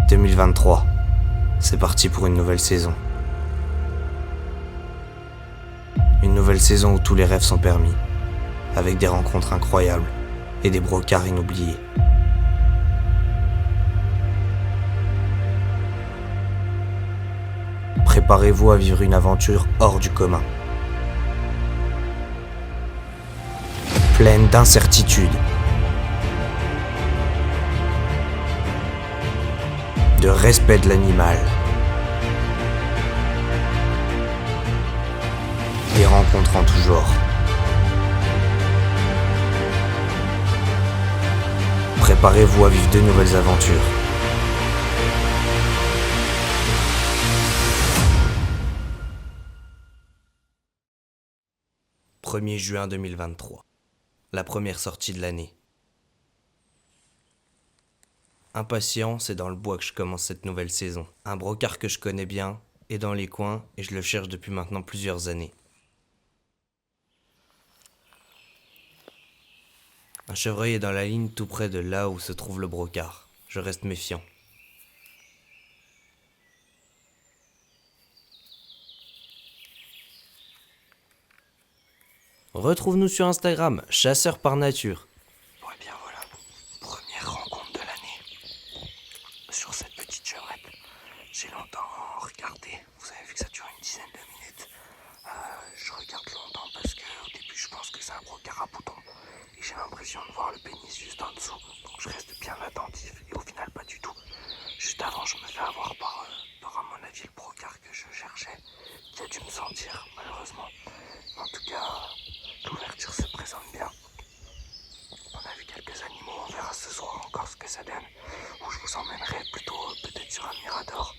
2023, c'est parti pour une nouvelle saison. Une nouvelle saison où tous les rêves sont permis, avec des rencontres incroyables et des brocards inoubliés. Préparez-vous à vivre une aventure hors du commun. Pleine d'incertitudes, de respect de l'animal, des rencontres en tout genre. Préparez-vous à vivre de nouvelles aventures. 1er juin 2023, la première sortie de l'année. Impatient, c'est dans le bois que je commence cette nouvelle saison. Un brocard que je connais bien est dans les coins et je le cherche depuis maintenant plusieurs années. Un chevreuil est dans la ligne tout près de là où se trouve le brocard. Je reste méfiant. Retrouve-nous sur Instagram, chasseur par nature. Ouais, bien voilà, première rencontre de l'année sur cette petite chevrette. J'ai longtemps regardé, vous avez vu que ça dure une dizaine de minutes. Je regarde longtemps parce qu'au début je pense que c'est un brocard à boutons et j'ai l'impression de voir le pénis juste en dessous. Donc je reste bien attentif et au final pas du tout. Juste avant je me fais avoir par à mon avis le brocard que je cherchais, qui a dû me sentir malheureusement. En tout cas, l'ouverture se présente bien. On a vu quelques animaux, on verra ce soir encore ce que ça donne. Ou je vous emmènerai plutôt peut-être sur un mirador.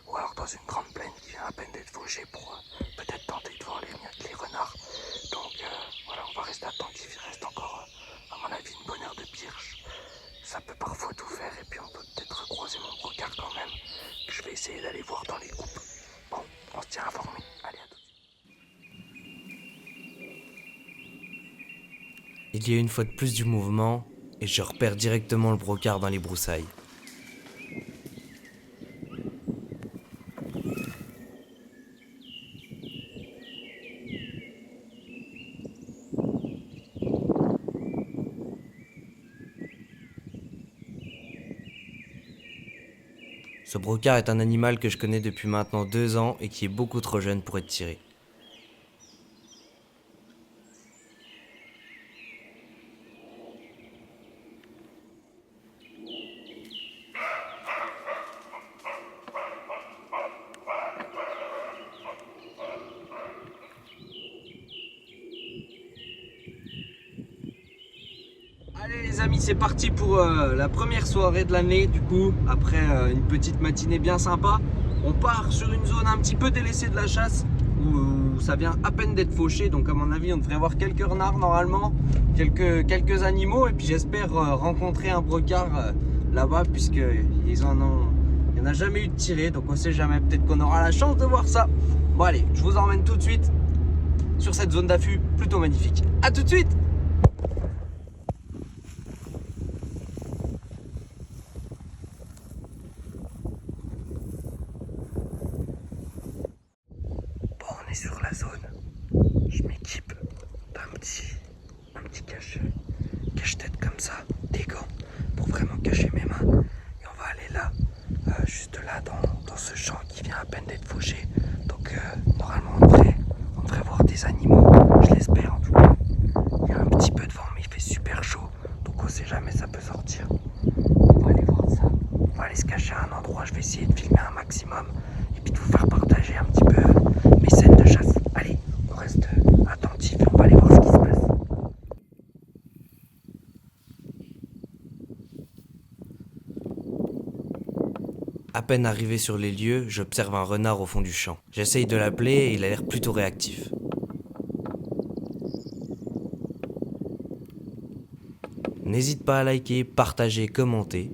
Ou alors dans une grande plaine qui vient à peine d'être fauchée pour peut-être tenter de voir les renards. Donc voilà, on va rester attentif. Il reste encore, à mon avis, une bonne heure de pirche. Ça peut parfois tout faire et puis on peut peut-être recroiser mon brocard quand même. Je vais essayer d'aller voir dans les coupes. Bon, on se tient informé. Allez, à tout de suite. Il y a une fois de plus du mouvement et je repère directement le brocard dans les broussailles. Ce brocard est un animal que je connais depuis maintenant 2 ans et qui est beaucoup trop jeune pour être tiré. Allez les amis, c'est parti pour la première soirée de l'année. Du coup, après une petite matinée bien sympa, on part sur une zone un petit peu délaissée de la chasse où ça vient à peine d'être fauché. Donc à mon avis, on devrait avoir quelques renards normalement, quelques animaux. Et puis j'espère rencontrer un brocard là-bas puisqu'il n'y en a jamais eu de tiré. Donc on sait jamais, peut-être qu'on aura la chance de voir ça. Bon allez, je vous emmène tout de suite sur cette zone d'affût plutôt magnifique. A tout de suite. On est sur la zone. Je m'équipe d'un petit cache-tête comme ça, des gants pour vraiment cacher mes mains. Et on va aller là, juste là dans ce champ qui vient à peine d'être fauché. Donc normalement on devrait voir des animaux, je l'espère en tout cas. Il y a un petit peu de vent mais il fait super chaud, donc on sait jamais ça peut sortir. On va aller voir ça. On va aller se cacher à un endroit, je vais essayer de filmer un maximum et puis de vous faire partager un petit peu mes scènes de chasse. Allez, on reste attentif et on va aller voir ce qui se passe. À peine arrivé sur les lieux, j'observe un renard au fond du champ. J'essaye de l'appeler et il a l'air plutôt réactif. N'hésite pas à liker, partager, commenter.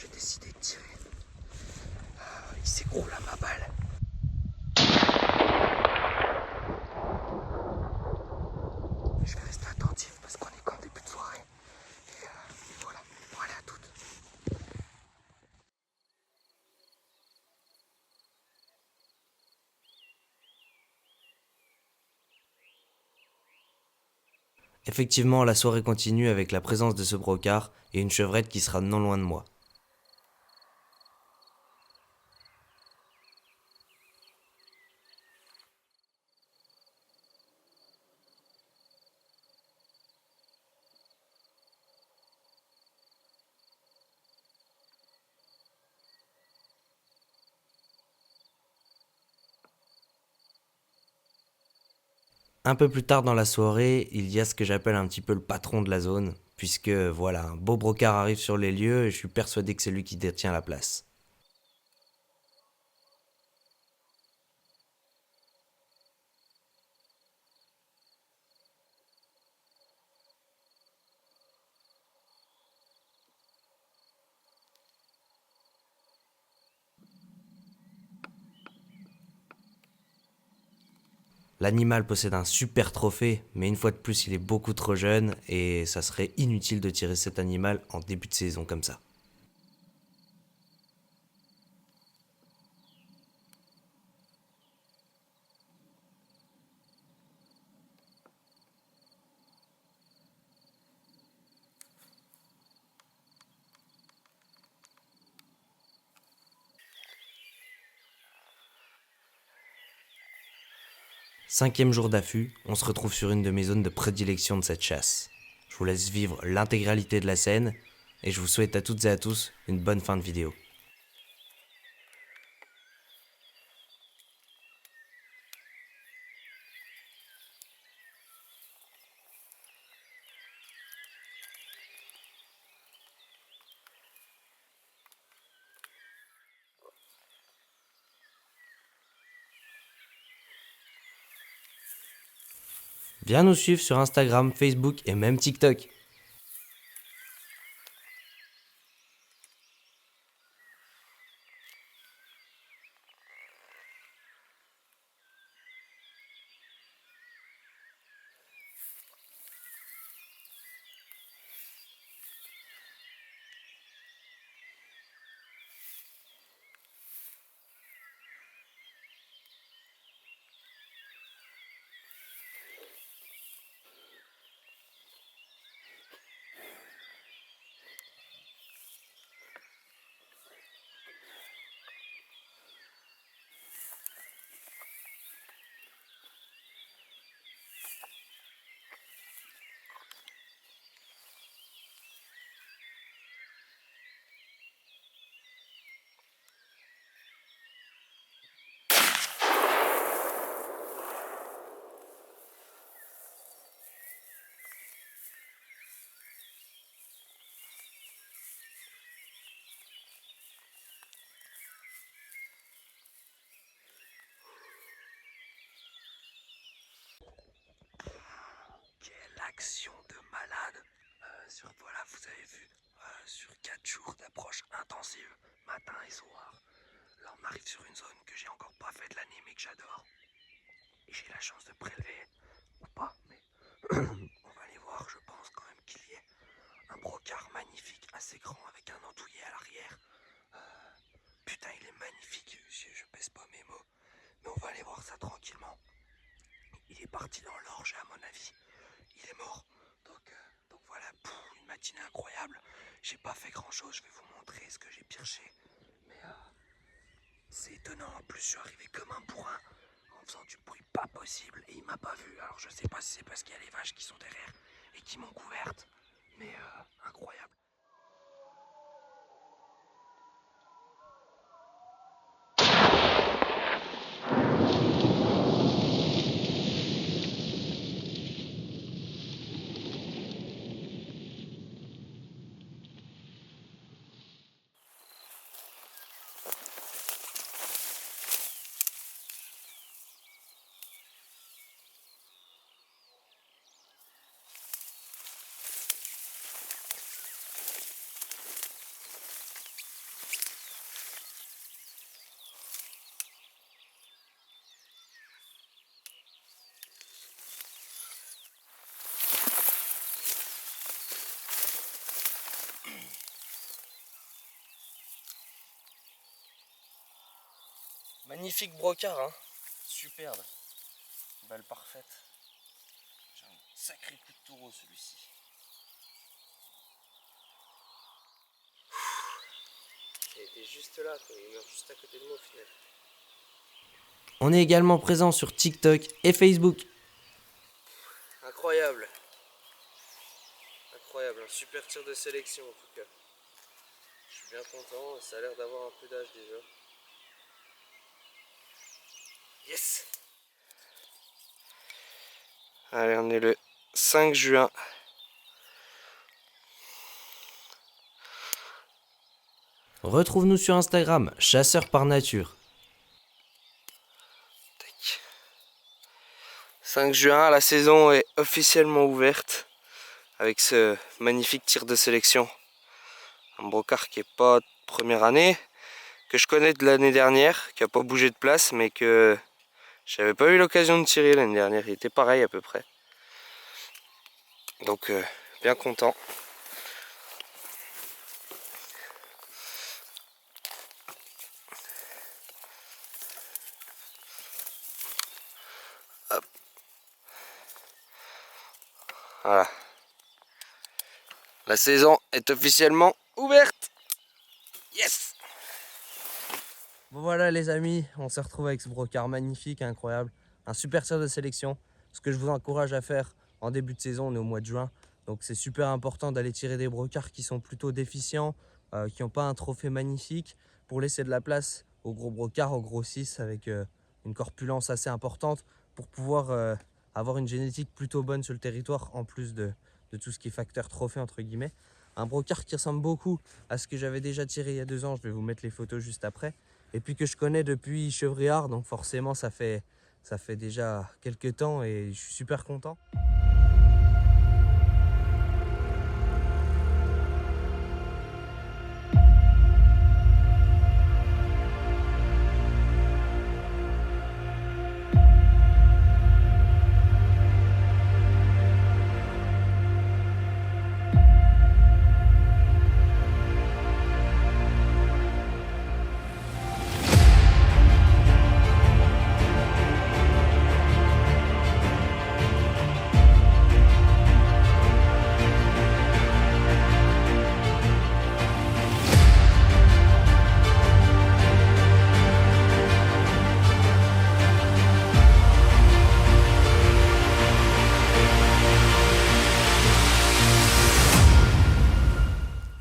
j'ai décidé de tirer. Il s'écroule à ma balle. Je vais rester attentif parce qu'on est qu'en début de soirée. Et voilà, bon allez à toutes. Effectivement, la soirée continue avec la présence de ce brocard et une chevrette qui sera non loin de moi. Un peu plus tard dans la soirée, il y a ce que j'appelle un petit peu le patron de la zone, puisque voilà, un beau brocard arrive sur les lieux et je suis persuadé que c'est lui qui détient la place. L'animal possède un super trophée, mais une fois de plus, il est beaucoup trop jeune et ça serait inutile de tirer cet animal en début de saison comme ça. Cinquième jour d'affût, on se retrouve sur une de mes zones de prédilection de cette chasse. Je vous laisse vivre l'intégralité de la scène et je vous souhaite à toutes et à tous une bonne fin de vidéo. Viens nous suivre sur Instagram, Facebook et même TikTok. Quelle action de malade. Voilà, vous avez vu, sur 4 jours d'approche intensive, matin et soir. Là on arrive sur une zone que j'ai encore pas fait de l'année mais que j'adore. Et j'ai la chance de prélever, ou pas, mais on va aller voir, je pense quand même qu'il y ait un brocard magnifique, assez grand, avec un andouiller à l'arrière. Putain, il est magnifique, je pèse pas mes mots. Mais on va aller voir ça tranquillement. Il est parti dans l'orge, à mon avis. Il est mort. Donc voilà, une matinée incroyable. J'ai pas fait grand chose, je vais vous montrer ce que j'ai pirché. Mais c'est étonnant, en plus je suis arrivé comme un bourrin, en faisant du bruit pas possible, et il m'a pas vu. Alors je sais pas si c'est parce qu'il y a les vaches qui sont derrière et qui m'ont couverte, mais incroyable. Magnifique brocard, hein. Superbe. Balle parfaite. J'ai un sacré coup de taureau celui-ci. Il était juste là, quoi. Il meurt juste à côté de moi au final. On est également présent sur TikTok et Facebook. Incroyable. Incroyable, un super tir de sélection en tout cas. Je suis bien content, ça a l'air d'avoir un peu d'âge déjà. Yes! Allez, on est le 5 juin. Retrouve-nous sur Instagram, chasseur par nature. 5 juin, la saison est officiellement ouverte avec ce magnifique tir de sélection. Un brocard qui n'est pas de première année, que je connais de l'année dernière, qui n'a pas bougé de place, mais que j'avais pas eu l'occasion de tirer l'année dernière. Il était pareil à peu près. Donc bien content. Hop. Voilà. La saison est officiellement ouverte. Yes! Bon voilà les amis, on s'est retrouvé avec ce brocard magnifique, incroyable. Un super tir de sélection. Ce que je vous encourage à faire en début de saison, on est au mois de juin. Donc c'est super important d'aller tirer des brocards qui sont plutôt déficients, qui n'ont pas un trophée magnifique, pour laisser de la place aux gros brocards, aux gros 6 avec une corpulence assez importante, pour pouvoir avoir une génétique plutôt bonne sur le territoire, en plus de tout ce qui est facteur trophée entre guillemets. Un brocard qui ressemble beaucoup à ce que j'avais déjà tiré il y a 2 ans, je vais vous mettre les photos juste après. Et puis que je connais depuis Chevriard, donc forcément ça fait déjà quelques temps et je suis super content.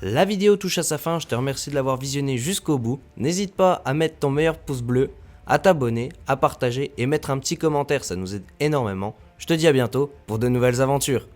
La vidéo touche à sa fin, je te remercie de l'avoir visionné jusqu'au bout. N'hésite pas à mettre ton meilleur pouce bleu, à t'abonner, à partager et mettre un petit commentaire, ça nous aide énormément. Je te dis à bientôt pour de nouvelles aventures.